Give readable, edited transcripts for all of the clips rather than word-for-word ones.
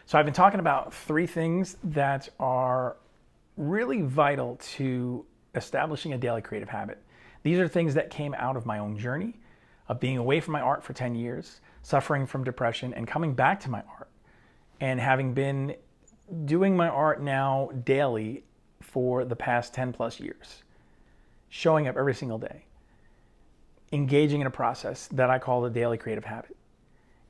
So I've been talking about three things that are really vital to establishing a daily creative habit. These are things that came out of my own journey of being away from my art for 10 years, suffering from depression, and coming back to my art. And having been doing my art now daily for the past 10 plus years, showing up every single day, engaging in a process that I call the daily creative habit.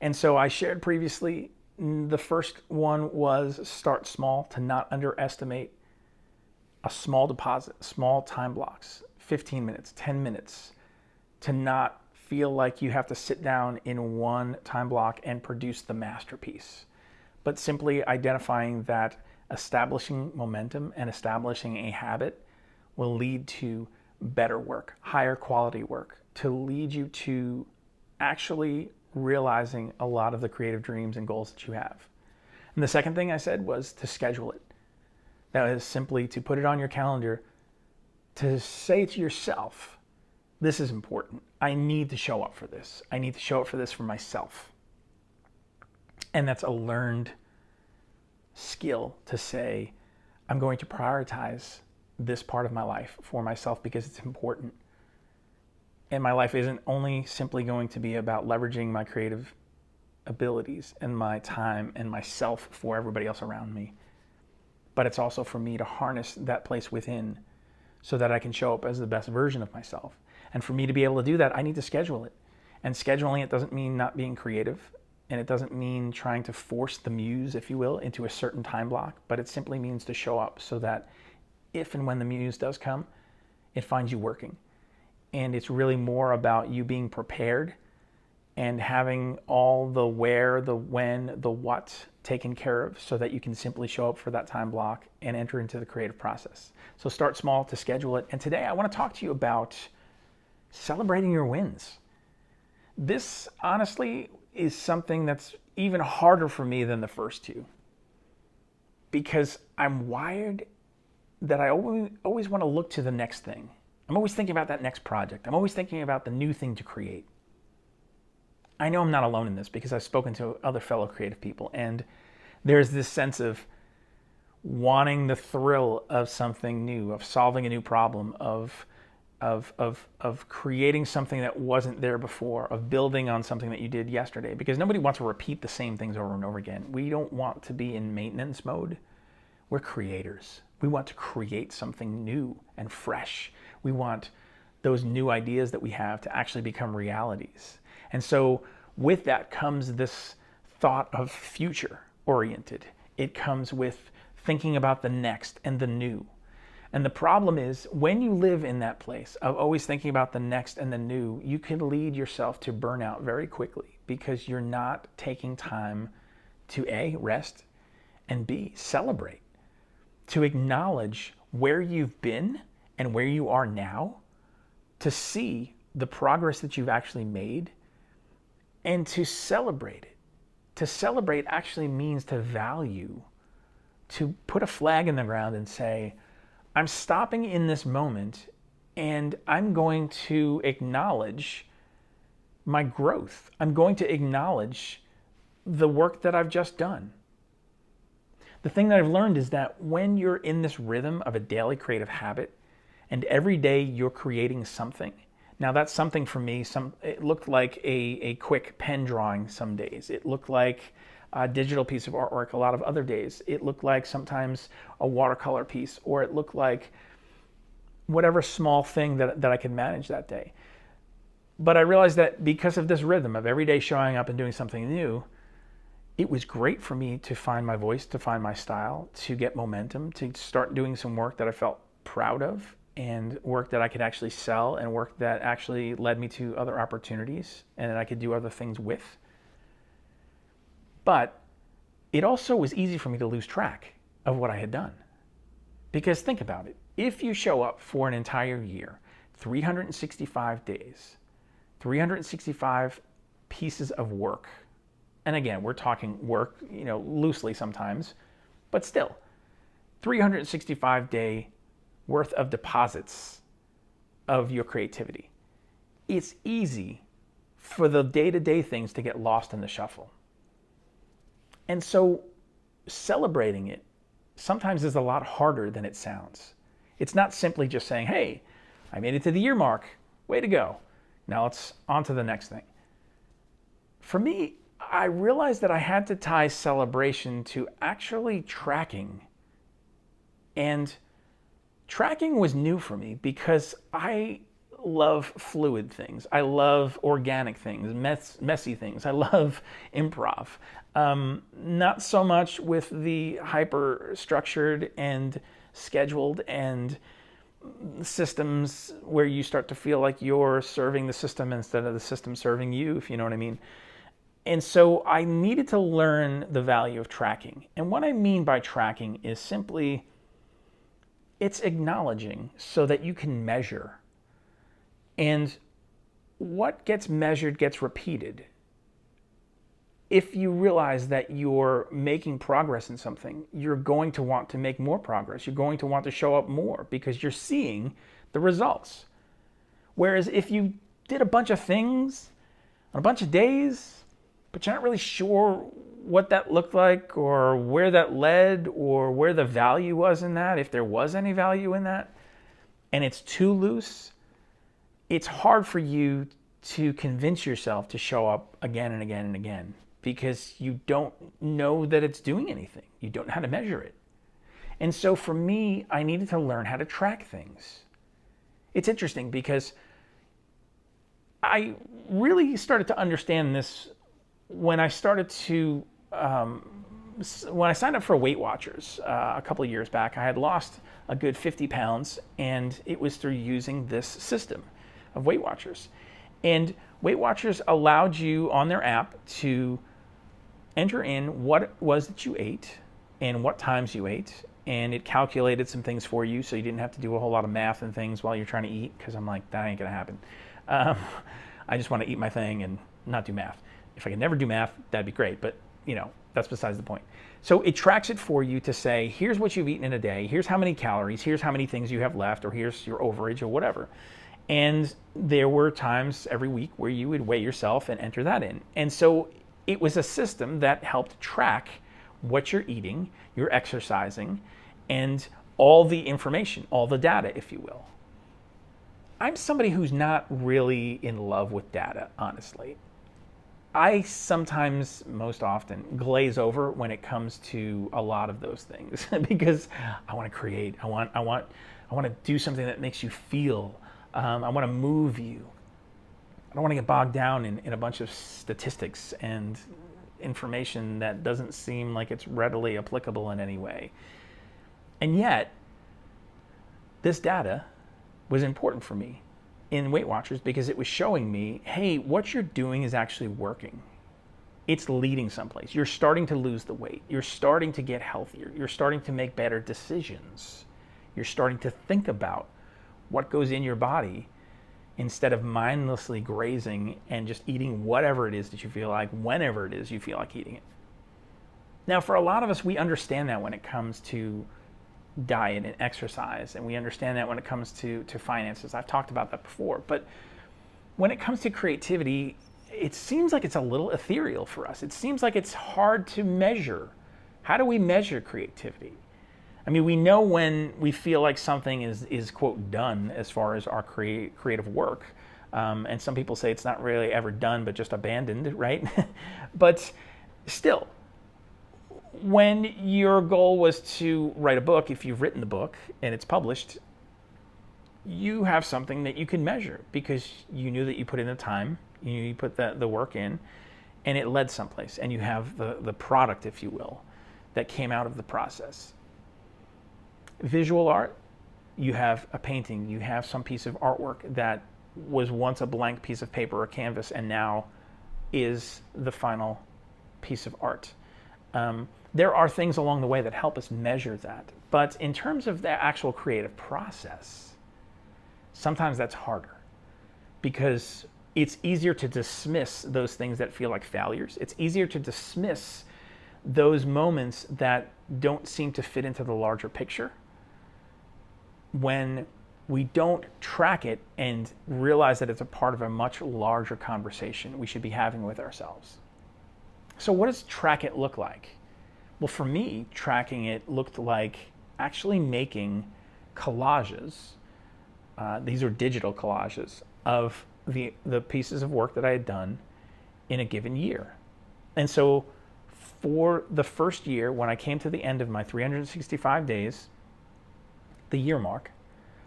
And so I shared previously, the first one was start small, to not underestimate a small deposit, small time blocks, 15 minutes, 10 minutes, to not feel like you have to sit down in one time block and produce the masterpiece, but simply identifying that establishing momentum and establishing a habit will lead to better work, higher quality work, to lead you to actually realizing a lot of the creative dreams and goals that you have. And the second thing I said was to schedule it. That is simply to put it on your calendar, to say to yourself, this is important. I need to show up for this. I need to show up for this for myself. And that's a learned skill to say, I'm going to prioritize this part of my life for myself because it's important. And my life isn't only simply going to be about leveraging my creative abilities and my time and myself for everybody else around me, but it's also for me to harness that place within so that I can show up as the best version of myself. And for me to be able to do that, I need to schedule it. And scheduling it doesn't mean not being creative, and it doesn't mean trying to force the muse, if you will, into a certain time block, but it simply means to show up so that if and when the muse does come, it finds you working. And it's really more about you being prepared and having all the where, the when, the what taken care of so that you can simply show up for that time block and enter into the creative process. So start small to schedule it. And today I want to talk to you about celebrating your wins. This honestly is something that's even harder for me than the first two, because I'm wired that I always want to look to the next thing. I'm always thinking about that next project. I'm always thinking about the new thing to create. I know I'm not alone in this because I've spoken to other fellow creative people, and there's this sense of wanting the thrill of something new, of solving a new problem, of creating something that wasn't there before, of building on something that you did yesterday, because nobody wants to repeat the same things over and over again. We don't want to be in maintenance mode. We're creators. We want to create something new and fresh. We want those new ideas that we have to actually become realities. And so with that comes this thought of future oriented. It comes with thinking about the next and the new. And the problem is, when you live in that place of always thinking about the next and the new, you can lead yourself to burnout very quickly because you're not taking time to A, rest, and B, celebrate, to acknowledge where you've been and where you are now, to see the progress that you've actually made, and to celebrate it. To celebrate actually means to value, to put a flag in the ground and say, I'm stopping in this moment and I'm going to acknowledge my growth. I'm going to acknowledge the work that I've just done. The thing that I've learned is that when you're in this rhythm of a daily creative habit and every day you're creating something, now that's something for me, it looked like a quick pen drawing some days. It looked like a digital piece of artwork a lot of other days. It looked like sometimes a watercolor piece, or it looked like whatever small thing that I could manage that day. But I realized that because of this rhythm of every day showing up and doing something new, it was great for me to find my voice, to find my style, to get momentum, to start doing some work that I felt proud of, and work that I could actually sell, and work that actually led me to other opportunities and that I could do other things with. But it also was easy for me to lose track of what I had done. Because think about it. If you show up for an entire year, 365 days, 365 pieces of work, and again, we're talking work, loosely sometimes, but still, 365-day worth of deposits of your creativity. It's easy for the day-to-day things to get lost in the shuffle. And so celebrating it sometimes is a lot harder than it sounds. It's not simply just saying, hey, I made it to the year mark. Way to go. Now let's on to the next thing. For me, I realized that I had to tie celebration to actually tracking. And tracking was new for me because I love fluid things. I love organic things, messy things. I love improv. Not so much with the hyper structured and scheduled and systems where you start to feel like you're serving the system instead of the system serving you, if you know what I mean. And so I needed to learn the value of tracking. And what I mean by tracking is simply it's acknowledging so that you can measure. And what gets measured gets repeated. If you realize that you're making progress in something, you're going to want to make more progress. You're going to want to show up more because you're seeing the results. Whereas if you did a bunch of things on a bunch of days, but you're not really sure what that looked like or where that led or where the value was in that, if there was any value in that, and it's too loose, it's hard for you to convince yourself to show up again and again and again because you don't know that it's doing anything. You don't know how to measure it. And so for me, I needed to learn how to track things. It's interesting because I really started to understand this when I started to, when I signed up for Weight Watchers a couple of years back. I had lost a good 50 pounds, and it was through using this system of Weight Watchers. And Weight Watchers allowed you on their app to enter in what it was that you ate and what times you ate, and it calculated some things for you so you didn't have to do a whole lot of math and things while you're trying to eat, because I'm like, that ain't gonna happen. I just want to eat my thing and not do math. If I could never do math, that'd be great, but that's besides the point. So it tracks it for you to say, here's what you've eaten in a day, here's how many calories, here's how many things you have left, or here's your overage or whatever. And there were times every week where you would weigh yourself and enter that in. And so it was a system that helped track what you're eating, you're exercising, and all the information, all the data, if you will. I'm somebody who's not really in love with data, honestly. I sometimes, most often, glaze over when it comes to a lot of those things because I want to create. I want to do something that makes you feel. I want to move you. I don't want to get bogged down in a bunch of statistics and information that doesn't seem like it's readily applicable in any way. And yet, this data was important for me in Weight Watchers because it was showing me, hey, what you're doing is actually working. It's leading someplace. You're starting to lose the weight. You're starting to get healthier. You're starting to make better decisions. You're starting to think about what goes in your body instead of mindlessly grazing and just eating whatever it is that you feel like, whenever it is you feel like eating it. Now, for a lot of us, we understand that when it comes to diet and exercise, and we understand that when it comes to finances. I've talked about that before. But when it comes to creativity, it seems like it's a little ethereal for us. It seems like it's hard to measure. How do we measure creativity? I mean, we know when we feel like something is quote, done as far as our creative work. And some people say it's not really ever done, but just abandoned, right? But still, when your goal was to write a book, if you've written the book and it's published, you have something that you can measure because you knew that you put in the time, you put the work in, and it led someplace. And you have the product, if you will, that came out of the process. Visual art, you have a painting, you have some piece of artwork that was once a blank piece of paper or canvas and now is the final piece of art. There are things along the way that help us measure that. But in terms of the actual creative process, sometimes that's harder because it's easier to dismiss those things that feel like failures. It's easier to dismiss those moments that don't seem to fit into the larger picture when we don't track it and realize that it's a part of a much larger conversation we should be having with ourselves. So what does track it look like? Well, for me, tracking it looked like actually making collages. These are digital collages of the pieces of work that I had done in a given year. And so for the first year, when I came to the end of my 365 days, the year mark,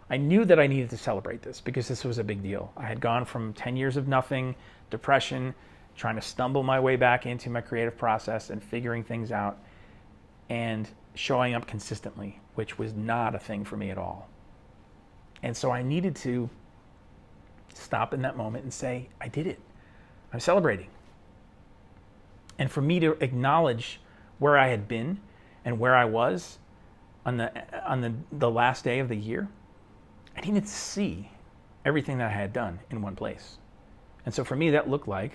I knew that I needed to celebrate this because this was a big deal. I had gone from 10 years of nothing, depression, trying to stumble my way back into my creative process and figuring things out and showing up consistently, which was not a thing for me at all. And so I needed to stop in that moment and say, I did it. I'm celebrating. And for me to acknowledge where I had been and where I was on the last day of the year, I needed to see everything that I had done in one place. And so for me, that looked like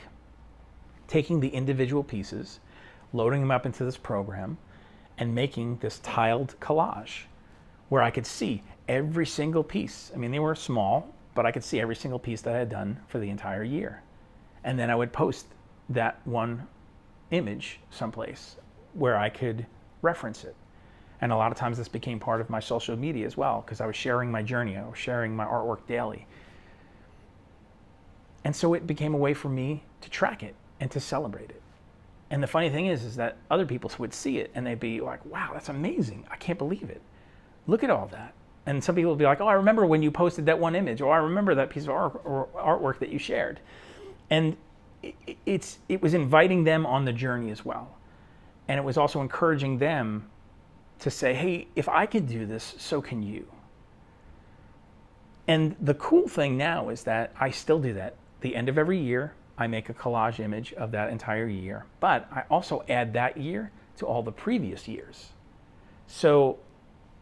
taking the individual pieces, loading them up into this program, and making this tiled collage where I could see every single piece. I mean, they were small, but I could see every single piece that I had done for the entire year. And then I would post that one image someplace where I could reference it. And a lot of times this became part of my social media as well, because I was sharing my journey, I was sharing my artwork daily. And so it became a way for me to track it and to celebrate it. And the funny thing is that other people would see it and they'd be like, wow, that's amazing. I can't believe it. Look at all that. And some people would be like, oh, I remember when you posted that one image, or I remember that piece of artwork that you shared. And it was inviting them on the journey as well. And it was also encouraging them to say, hey, if I could do this, so can you. And the cool thing now is that I still do that. The end of every year, I make a collage image of that entire year, but I also add that year to all the previous years. So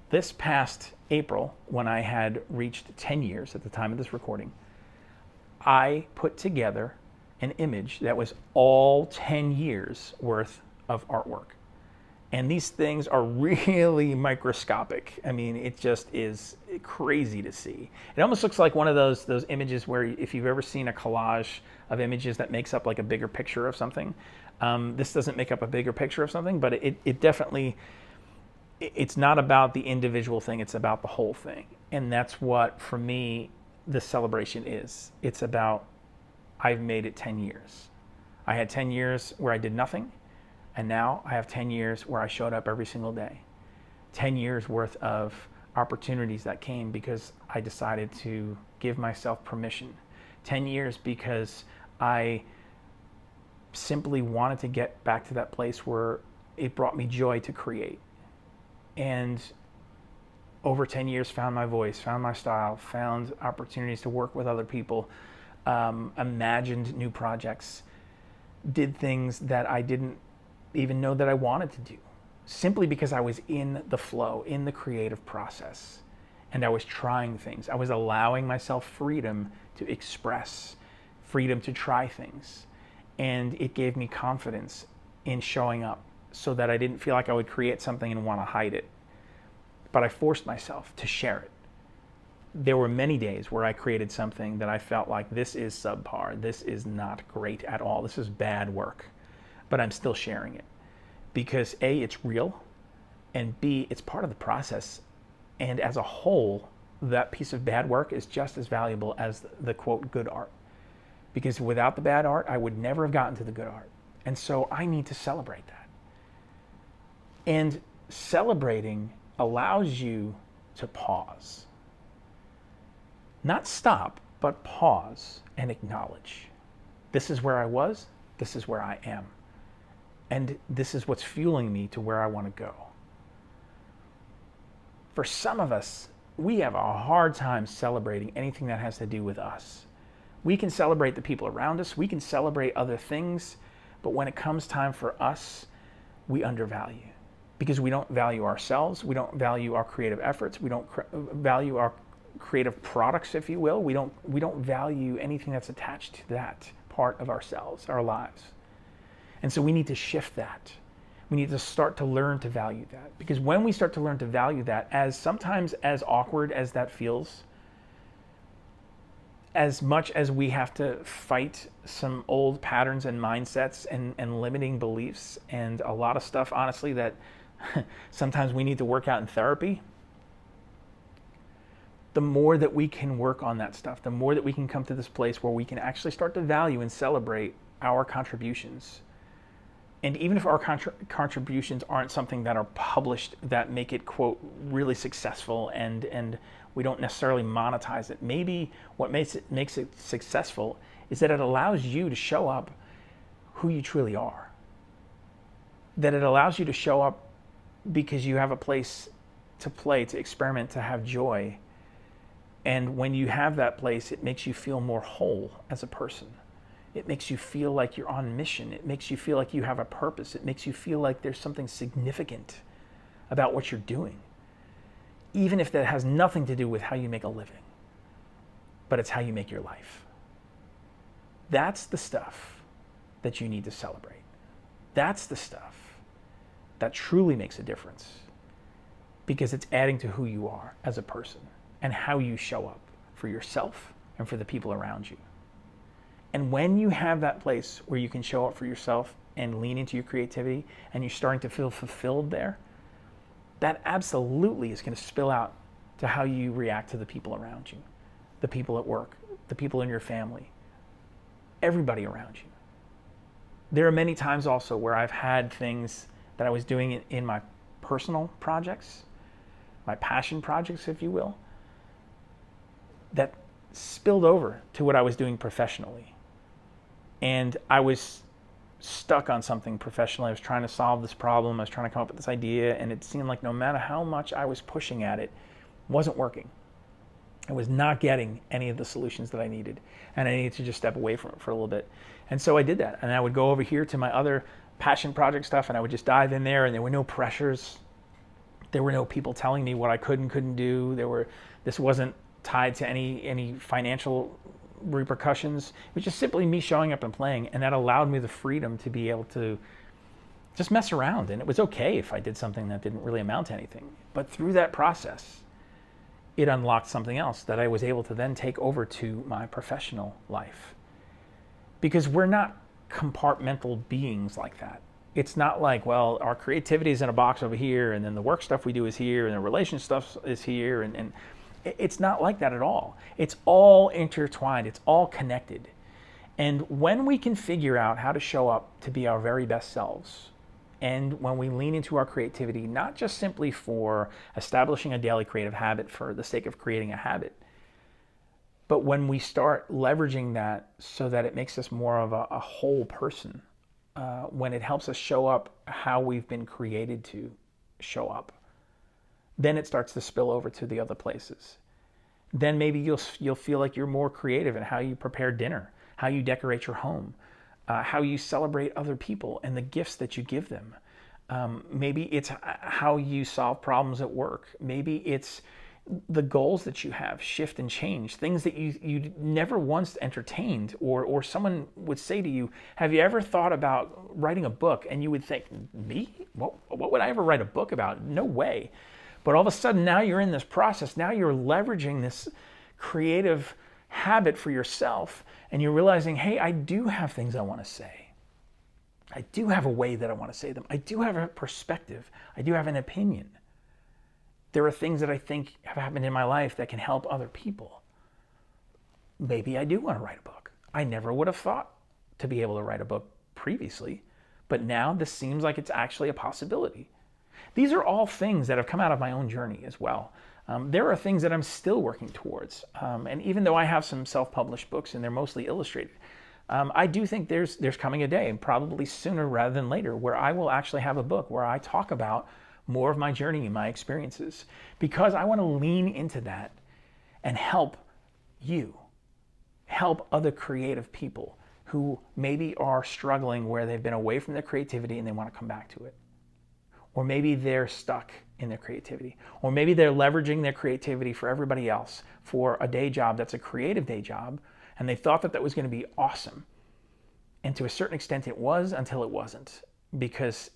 this past April, when I had reached 10 years at the time of this recording, I put together an image that was all 10 years worth of artwork. And these things are really microscopic. I mean, it just is crazy to see. It almost looks like one of those images where if you've ever seen a collage of images that makes up like a bigger picture of something. This doesn't make up a bigger picture of something, but it definitely, it's not about the individual thing, it's about the whole thing. And that's what, for me, the celebration is. It's about, I've made it 10 years. I had 10 years where I did nothing. And now I have 10 years where I showed up every single day. 10 years worth of opportunities that came because I decided to give myself permission. 10 years because I simply wanted to get back to that place where it brought me joy to create. And over 10 years found my voice, found my style, found opportunities to work with other people, imagined new projects, did things that I didn't even know that I wanted to do, simply because I was in the flow, in the creative process, and I was trying things. I was allowing myself freedom to express, freedom to try things, and it gave me confidence in showing up so that I didn't feel like I would create something and want to hide it, but I forced myself to share it. There were many days where I created something that I felt like this is subpar, this is not great at all, this is bad work. But I'm still sharing it because A, it's real, and B, it's part of the process. And as a whole, that piece of bad work is just as valuable as the quote good art. Because without the bad art, I would never have gotten to the good art. And so I need to celebrate that. And celebrating allows you to pause. Not stop, but pause and acknowledge. This is where I was, this is where I am. And this is what's fueling me to where I want to go. For some of us, we have a hard time celebrating anything that has to do with us. We can celebrate the people around us, we can celebrate other things, but when it comes time for us, we undervalue. Because we don't value ourselves, we don't value our creative efforts, we don't value our creative products, if you will. We don't value anything that's attached to that part of ourselves, our lives. And so we need to shift that. We need to start to learn to value that. Because when we start to learn to value that, as sometimes as awkward as that feels, as much as we have to fight some old patterns and mindsets and limiting beliefs and a lot of stuff, honestly, that sometimes we need to work out in therapy, the more that we can work on that stuff, the more that we can come to this place where we can actually start to value and celebrate our contributions. And even if our contributions aren't something that are published that make it, quote, really successful, and we don't necessarily monetize it, maybe what makes it successful is that it allows you to show up who you truly are. That it allows you to show up because you have a place to play, to experiment, to have joy. And when you have that place, it makes you feel more whole as a person. It makes you feel like you're on mission. It makes you feel like you have a purpose. It makes you feel like there's something significant about what you're doing, even if that has nothing to do with how you make a living, but it's how you make your life. That's the stuff that you need to celebrate. That's the stuff that truly makes a difference, because it's adding to who you are as a person and how you show up for yourself and for the people around you. And when you have that place where you can show up for yourself and lean into your creativity and you're starting to feel fulfilled there, that absolutely is going to spill out to how you react to the people around you, the people at work, the people in your family, everybody around you. There are many times also where I've had things that I was doing in my personal projects, my passion projects, if you will, that spilled over to what I was doing professionally. And I was stuck on something professionally. I was trying to solve this problem. I was trying to come up with this idea, and it seemed like no matter how much I was pushing at it, it wasn't working. I was not getting any of the solutions that I needed, and I needed to just step away from it for a little bit. And so I did that, and I would go over here to my other passion project stuff, and I would just dive in there, and there were no pressures. There were no people telling me what I could and couldn't do. This wasn't tied to any financial repercussions. It was just simply me showing up and playing, and that allowed me the freedom to be able to just mess around. And it was okay if I did something that didn't really amount to anything. But through that process, it unlocked something else that I was able to then take over to my professional life. Because we're not compartmental beings like that. It's not like, well, our creativity is in a box over here, and then the work stuff we do is here, and the relation stuff is here, and it's not like that at all. It's all intertwined. It's all connected. And when we can figure out how to show up to be our very best selves, and when we lean into our creativity, not just simply for establishing a daily creative habit for the sake of creating a habit, but when we start leveraging that so that it makes us more of a whole person, when it helps us show up how we've been created to show up, then it starts to spill over to the other places. Then maybe you'll feel like you're more creative in how you prepare dinner, how you decorate your home, how you celebrate other people and the gifts that you give them. Maybe it's how you solve problems at work. Maybe it's the goals that you have shift and change, things that you never once entertained, or someone would say to you, have you ever thought about writing a book? And you would think, me? What would I ever write a book about? No way. But all of a sudden, now you're in this process. Now you're leveraging this creative habit for yourself, and you're realizing, hey, I do have things I want to say. I do have a way that I want to say them. I do have a perspective. I do have an opinion. There are things that I think have happened in my life that can help other people. Maybe I do want to write a book. I never would have thought to be able to write a book previously, but now this seems like it's actually a possibility. These are all things that have come out of my own journey as well. There are things that I'm still working towards. And even though I have some self-published books and they're mostly illustrated, I do think there's coming a day, and probably sooner rather than later, where I will actually have a book where I talk about more of my journey and my experiences, because I want to lean into that and help you, help other creative people who maybe are struggling where they've been away from their creativity and they want to come back to it. Or maybe they're stuck in their creativity. Or maybe they're leveraging their creativity for everybody else for a day job that's a creative day job, and they thought that was going to be awesome. And to a certain extent it was, until it wasn't. Because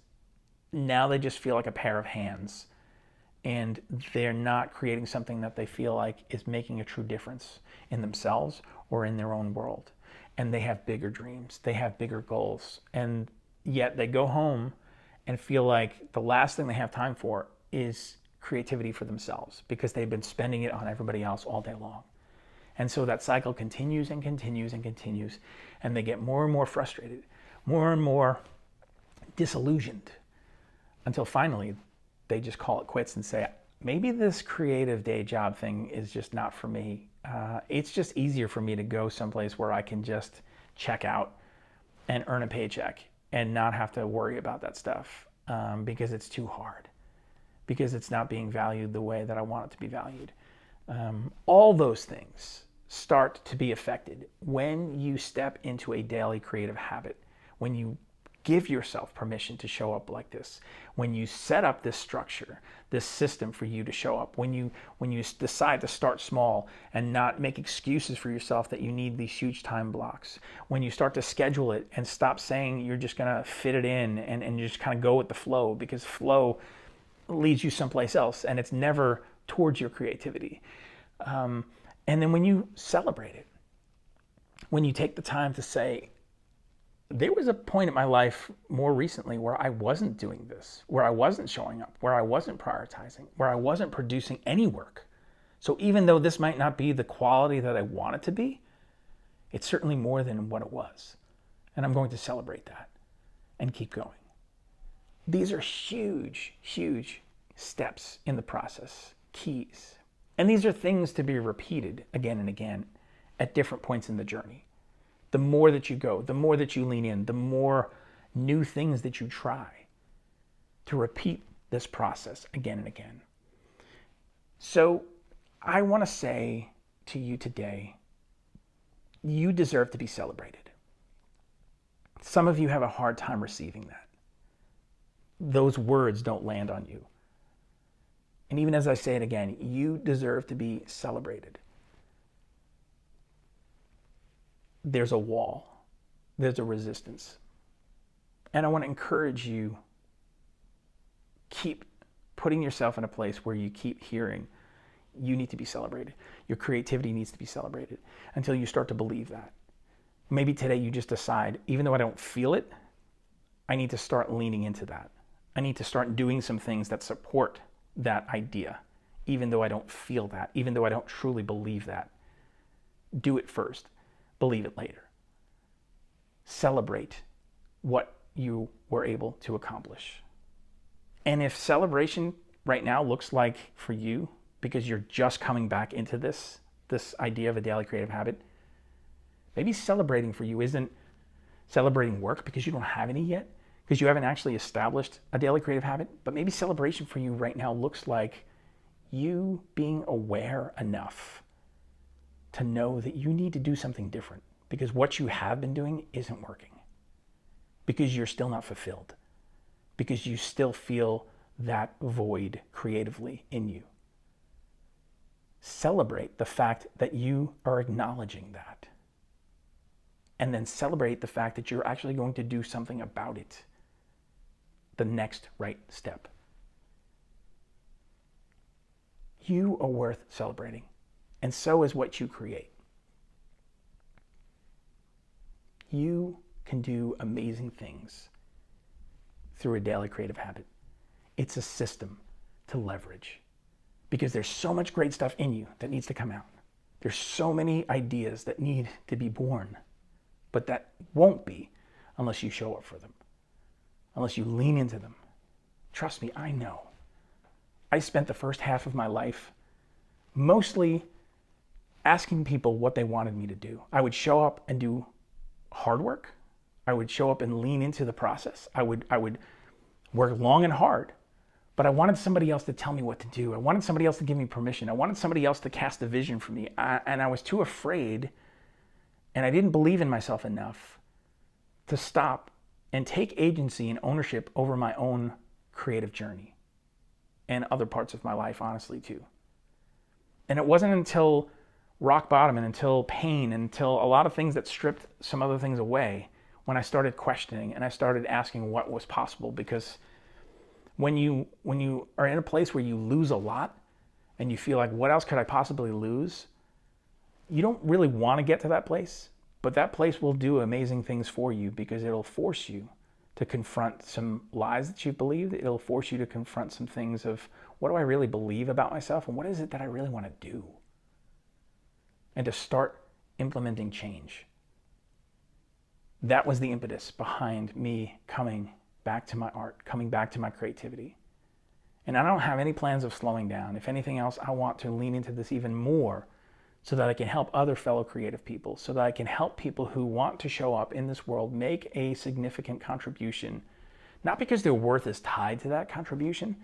now they just feel like a pair of hands and they're not creating something that they feel like is making a true difference in themselves or in their own world. And they have bigger dreams, they have bigger goals, and yet they go home and feel like the last thing they have time for is creativity for themselves because they've been spending it on everybody else all day long. And so that cycle continues and continues and continues, and they get more and more frustrated, more and more disillusioned, until finally they just call it quits and say, maybe this creative day job thing is just not for me. It's just easier for me to go someplace where I can just check out and earn a paycheck and not have to worry about that stuff because it's too hard, because it's not being valued the way that I want it to be valued. All those things start to be affected when you step into a daily creative habit, when you give yourself permission to show up like this, when you set up this structure, this system for you to show up, when you decide to start small and not make excuses for yourself that you need these huge time blocks, when you start to schedule it and stop saying you're just going to fit it in and you just kind of go with the flow, because flow leads you someplace else and it's never towards your creativity. And then when you celebrate it, when you take the time to say, there was a point in my life more recently where I wasn't doing this, where I wasn't showing up, where I wasn't prioritizing, where I wasn't producing any work. So even though this might not be the quality that I want it to be, it's certainly more than what it was. And I'm going to celebrate that and keep going. These are huge, huge steps in the process, keys. And these are things to be repeated again and again at different points in the journey. The more that you go, the more that you lean in, the more new things that you try to repeat this process again and again. So I want to say to you today, you deserve to be celebrated. Some of you have a hard time receiving that. Those words don't land on you. And even as I say it again, you deserve to be celebrated. There's a wall, there's a resistance. And I want to encourage you, keep putting yourself in a place where you keep hearing, you need to be celebrated. Your creativity needs to be celebrated until you start to believe that. Maybe today you just decide, even though I don't feel it, I need to start leaning into that. I need to start doing some things that support that idea, even though I don't feel that, even though I don't truly believe that. Do it first. Believe it later. Celebrate what you were able to accomplish. And if celebration right now looks like for you, because you're just coming back into this idea of a daily creative habit, maybe celebrating for you isn't celebrating work because you don't have any yet, because you haven't actually established a daily creative habit, but maybe celebration for you right now looks like you being aware enough to know that you need to do something different because what you have been doing isn't working, because you're still not fulfilled, because you still feel that void creatively in you. Celebrate the fact that you are acknowledging that, and then celebrate the fact that you're actually going to do something about it, the next right step. You are worth celebrating. And so is what you create. You can do amazing things through a daily creative habit. It's a system to leverage because there's so much great stuff in you that needs to come out. There's so many ideas that need to be born, but that won't be unless you show up for them, unless you lean into them. Trust me, I know. I spent the first half of my life mostly asking people what they wanted me to do. I would show up and do hard work. I would show up and lean into the process. I would work long and hard, but I wanted somebody else to tell me what to do. I wanted somebody else to give me permission. I wanted somebody else to cast a vision for me. And I was too afraid, and I didn't believe in myself enough to stop and take agency and ownership over my own creative journey and other parts of my life, honestly, too. And it wasn't until rock bottom and until pain and until a lot of things that stripped some other things away when I started questioning and I started asking what was possible, because When you are in a place where you lose a lot and you feel like, what else could I possibly lose? You don't really want to get to that place, but that place will do amazing things for you because it'll force you to confront some lies that you've believed. It'll force you to confront some things of, what do I really believe about myself, and what is it that I really want to do? And to start implementing change. That was the impetus behind me coming back to my art, coming back to my creativity. And I don't have any plans of slowing down. If anything else, I want to lean into this even more so that I can help other fellow creative people, so that I can help people who want to show up in this world make a significant contribution, not because their worth is tied to that contribution,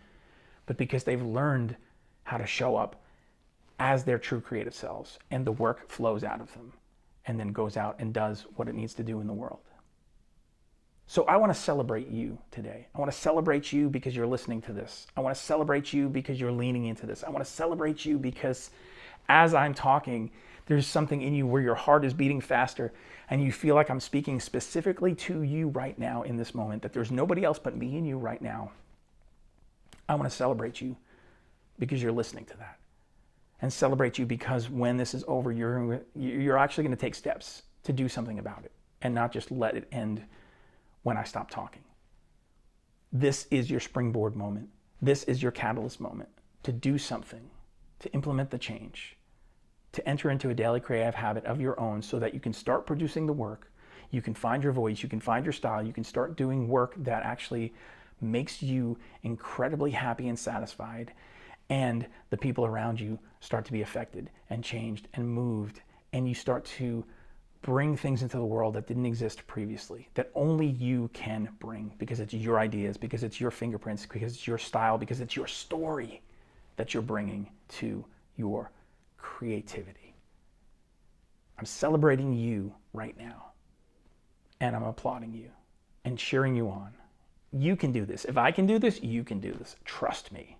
but because they've learned how to show up as their true creative selves, and the work flows out of them and then goes out and does what it needs to do in the world. So I want to celebrate you today. I want to celebrate you because you're listening to this. I want to celebrate you because you're leaning into this. I want to celebrate you because as I'm talking, there's something in you where your heart is beating faster and you feel like I'm speaking specifically to you right now in this moment, that there's nobody else but me and you right now. I want to celebrate you because you're listening to that, and celebrate you because when this is over, you're actually going to take steps to do something about it and not just let it end when I stop talking. This is your springboard moment. This is your catalyst moment to do something, to implement the change, to enter into a daily creative habit of your own so that you can start producing the work, you can find your voice, you can find your style, you can start doing work that actually makes you incredibly happy and satisfied, and the people around you start to be affected and changed and moved, and you start to bring things into the world that didn't exist previously, that only you can bring because it's your ideas, because it's your fingerprints, because it's your style, because it's your story that you're bringing to your creativity. I'm celebrating you right now, and I'm applauding you and cheering you on. You can do this. If I can do this, you can do this. Trust me.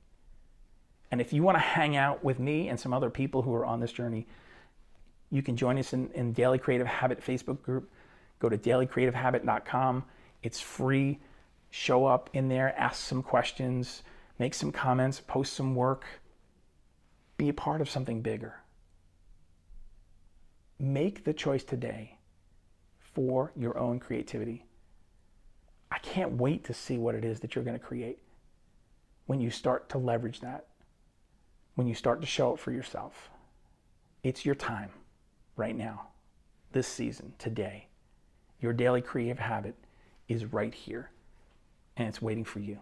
And if you want to hang out with me and some other people who are on this journey, you can join us in Daily Creative Habit Facebook group. Go to dailycreativehabit.com. It's free. Show up in there, ask some questions, make some comments, post some work. Be a part of something bigger. Make the choice today for your own creativity. I can't wait to see what it is that you're going to create when you start to leverage that, when you start to show it for yourself. It's your time right now, this season, today. Your daily creative habit is right here, and it's waiting for you.